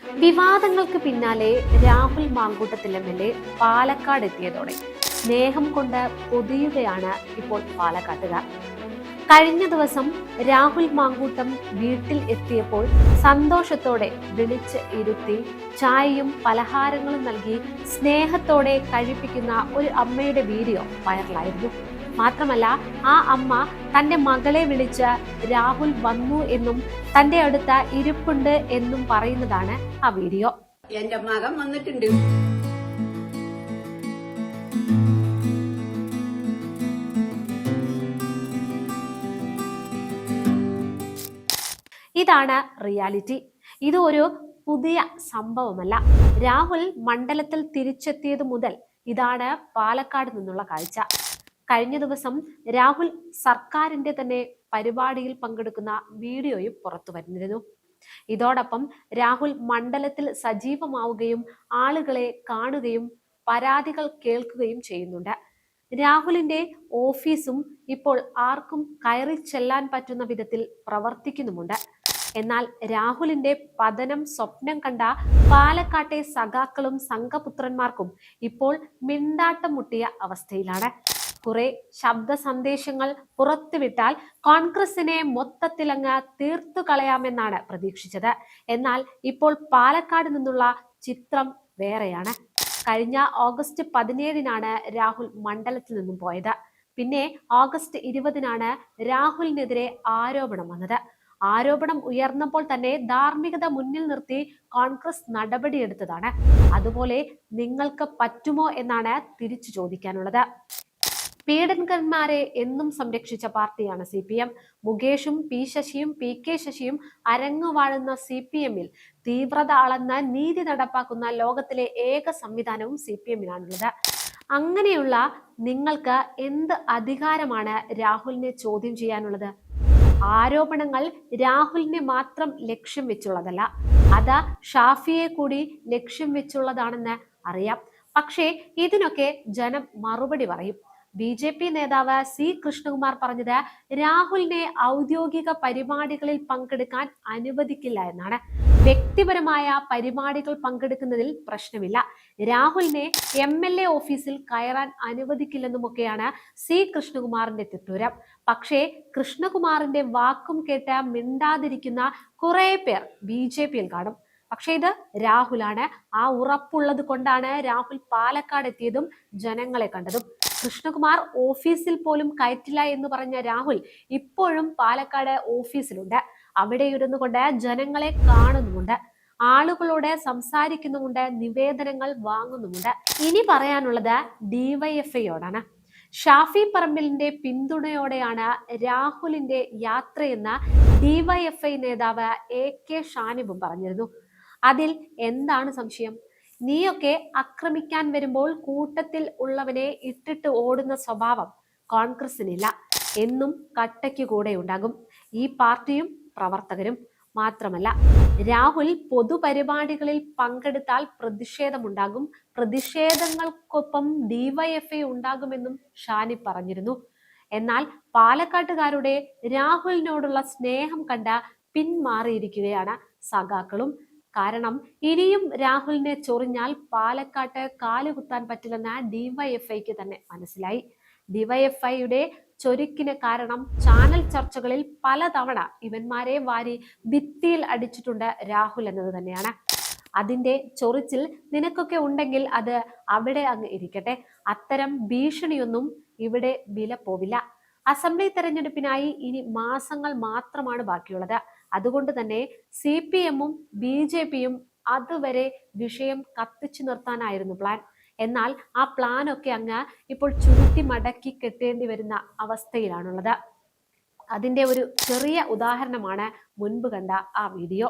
വിവാദങ്ങൾക്ക് പിന്നാലെ രാഹുൽ മാങ്കൂട്ടത്തിൽ MLA പാലക്കാട് എത്തിയതോടെ സ്നേഹം കൊണ്ട് പൊതിയുകയാണ് ഇപ്പോൾ പാലക്കാട്ടുകാർ. കഴിഞ്ഞ ദിവസം രാഹുൽ മാങ്കൂട്ടം വീട്ടിൽ എത്തിയപ്പോൾ സന്തോഷത്തോടെ വിളിച്ച് ഇരുത്തി ചായയും പലഹാരങ്ങളും നൽകി സ്നേഹത്തോടെ കഴിപ്പിക്കുന്ന ഒരു അമ്മയുടെ വീഡിയോ വൈറലായിരുന്നു. മാത്രമല്ല, ആ അമ്മ തന്റെ മകളെ വിളിച്ച് രാഹുൽ വന്നു എന്നും തന്റെ അടുത്ത ഇരിപ്പുണ്ട് എന്നും പറയുന്നതാണ് ആ വീഡിയോ. എന്റെ മകൻ വന്നിട്ടുണ്ട്. ഇതാണ് റിയാലിറ്റി. ഇത് ഒരു പുതിയ സംഭവമല്ല. രാഹുൽ മണ്ഡലത്തിൽ തിരിച്ചെത്തിയത് മുതൽ ഇതാണ് പാലക്കാട് നിന്നുള്ള കാഴ്ച. കഴിഞ്ഞ ദിവസം രാഹുൽ സർക്കാരിന്റെ തന്നെ പരിപാടിയിൽ പങ്കെടുക്കുന്ന വീഡിയോയും പുറത്തു വരുന്നിരുന്നു. ഇതോടൊപ്പം രാഹുൽ മണ്ഡലത്തിൽ സജീവമാവുകയും ആളുകളെ കാണുകയും പരാതികൾ കേൾക്കുകയും ചെയ്യുന്നുണ്ട്. രാഹുലിന്റെ ഓഫീസും ഇപ്പോൾ ആർക്കും കയറി ചെല്ലാൻ പറ്റുന്ന വിധത്തിൽ പ്രവർത്തിക്കുന്നുമുണ്ട്. എന്നാൽ രാഹുലിന്റെ പതനം സ്വപ്നം കണ്ട പാലക്കാട്ടെ സഖാക്കളും സംഘപുത്രന്മാർക്കും ഇപ്പോൾ മിണ്ടാട്ടം മുട്ടിയ അവസ്ഥയിലാണ്. കുറെ ശബ്ദ സന്ദേശങ്ങൾ പുറത്തുവിട്ടാൽ കോൺഗ്രസിനെ മൊത്തത്തിലങ്ങ് തീർത്തു കളയാമെന്നാണ് പ്രതീക്ഷിച്ചത്. എന്നാൽ ഇപ്പോൾ പാലക്കാട് നിന്നുള്ള ചിത്രം വേറെയാണ്. കഴിഞ്ഞ ഓഗസ്റ്റ് 17-നാണ് രാഹുൽ മണ്ഡലത്തിൽ നിന്നും പോയത്. പിന്നെ ഓഗസ്റ്റ് 20-നാണ് രാഹുലിനെതിരെ ആരോപണം വന്നത്. ആരോപണം ഉയർന്നപ്പോൾ തന്നെ ധാർമ്മികത മുന്നിൽ നിർത്തി കോൺഗ്രസ് നടപടിയെടുത്തതാണ്. അതുപോലെ നിങ്ങൾക്ക് പറ്റുമോ എന്നാണ് തിരിച്ചു ചോദിക്കാനുള്ളത്. പീഡനകന്മാരെ എന്നും സംരക്ഷിച്ച പാർട്ടിയാണ് CPM. മുകേഷും P ശശിയും PK ശശിയും അരങ്ങുവാഴുന്ന CPM-ൽ തീവ്രത അളന്ന് നീതി നടപ്പാക്കുന്ന ലോകത്തിലെ ഏക സംവിധാനവും CPM-നാണുള്ളത്. അങ്ങനെയുള്ള നിങ്ങൾക്ക് എന്ത് അധികാരമാണ് രാഹുലിനെ ചോദ്യം ചെയ്യാനുള്ളത്? ആരോപണങ്ങൾ രാഹുലിനെ മാത്രം ലക്ഷ്യം വെച്ചുള്ളതല്ല, അത് ഷാഫിയെ കൂടി ലക്ഷ്യം വെച്ചുള്ളതാണെന്ന് അറിയാം. പക്ഷേ ഇതിനൊക്കെ ജനം മറുപടി പറയും. BJP നേതാവ് C കൃഷ്ണകുമാർ പറഞ്ഞത് രാഹുലിനെ ഔദ്യോഗിക പരിപാടികളിൽ പങ്കെടുക്കാൻ അനുവദിക്കില്ല എന്നാണ്. വ്യക്തിപരമായ പരിപാടികൾ പങ്കെടുക്കുന്നതിൽ പ്രശ്നമില്ല, രാഹുലിനെ MLA ഓഫീസിൽ കയറാൻ അനുവദിക്കില്ലെന്നുമൊക്കെയാണ് C കൃഷ്ണകുമാറിന്റെ തിട്ടൂരം. പക്ഷേ കൃഷ്ണകുമാറിന്റെ വാക്കും കേട്ട് മിണ്ടാതിരിക്കുന്ന കുറെ പേർ BJP-യിൽ കാണും. പക്ഷെ ഇത് രാഹുലാണ്. ആ ഉറപ്പുള്ളത് കൊണ്ടാണ് രാഹുൽ പാലക്കാട് എത്തിയതും ജനങ്ങളെ കണ്ടതും. കൃഷ്ണകുമാർ ഓഫീസിൽ പോലും കയറ്റില്ല എന്ന് പറഞ്ഞ രാഹുൽ ഇപ്പോഴും പാലക്കാട് ഓഫീസിലുണ്ട്. അവിടെ ഇരുന്നു കൊണ്ട് ജനങ്ങളെ കാണുന്നുമുണ്ട്, ആളുകളോട് സംസാരിക്കുന്നുമുണ്ട്, നിവേദനങ്ങൾ വാങ്ങുന്നുമുണ്ട്. ഇനി പറയാനുള്ളത് DYFI-യോടാണ്. ഷാഫി പറമ്പിലിന്റെ പിന്തുണയോടെയാണ് രാഹുലിന്റെ യാത്രയെന്ന് DYFI നേതാവ് AK ഷാനിബും പറഞ്ഞിരുന്നു. അതിൽ എന്താണ് സംശയം? നീയൊക്കെ ആക്രമിക്കാൻ വരുമ്പോൾ കൂട്ടത്തിൽ ഉള്ളവനെ ഇട്ടിട്ട് ഓടുന്ന സ്വഭാവം കോൺഗ്രസിനില്ല. എന്നും കട്ടയ്ക്ക് കൂടെ ഉണ്ടാകും ഈ പാർട്ടിയും പ്രവർത്തകരും. മാത്രമല്ല, രാഹുൽ പൊതുപരിപാടികളിൽ പങ്കെടുത്താൽ പ്രതിഷേധമുണ്ടാകും, പ്രതിഷേധങ്ങൾക്കൊപ്പം DYFI ഉണ്ടാകുമെന്നും ഷാനി പറഞ്ഞിരുന്നു. എന്നാൽ പാലക്കാട്ടുകാരുടെ രാഹുലിനോടുള്ള സ്നേഹം കണ്ട പിന്മാറിയിരിക്കുകയാണ് സഖാക്കളും. കാരണം ഇനിയും രാഹുലിനെ ചൊറിഞ്ഞാൽ പാലക്കാട്ട് കാലുകുത്താൻ പറ്റില്ലെന്ന് DYFI-ക്ക് തന്നെ മനസ്സിലായി. DYFI-യുടെ ചൊരുക്കിന് കാരണം ചാനൽ ചർച്ചകളിൽ പലതവണ ഇവന്മാരെ വാരി ഭിത്തിയിൽ അടിച്ചിട്ടുണ്ട് രാഹുൽ എന്നത് തന്നെയാണ്. അതിന്റെ ചൊറിച്ചിൽ നിനക്കൊക്കെ ഉണ്ടെങ്കിൽ അത് അവിടെ അങ്ങ് ഇരിക്കട്ടെ. അത്തരം ഭീഷണിയൊന്നും ഇവിടെ വില പോവില്ല. അസംബ്ലി തെരഞ്ഞെടുപ്പിനായി ഇനി മാസങ്ങൾ മാത്രമാണ് ബാക്കിയുള്ളത്. അതുകൊണ്ട് തന്നെ CPM-ഉം BJP-യും അതുവരെ വിഷയം കത്തിച്ചു നിർത്താനായിരുന്നു പ്ലാൻ. എന്നാൽ ആ പ്ലാനൊക്കെ അങ്ങ് ഇപ്പോൾ ചുരുട്ടി മടക്കി കെട്ടേണ്ടി വരുന്ന അവസ്ഥയിലാണുള്ളത്. അതിന്റെ ഒരു ചെറിയ ഉദാഹരണമാണ് മുൻപ് കണ്ട ആ വീഡിയോ.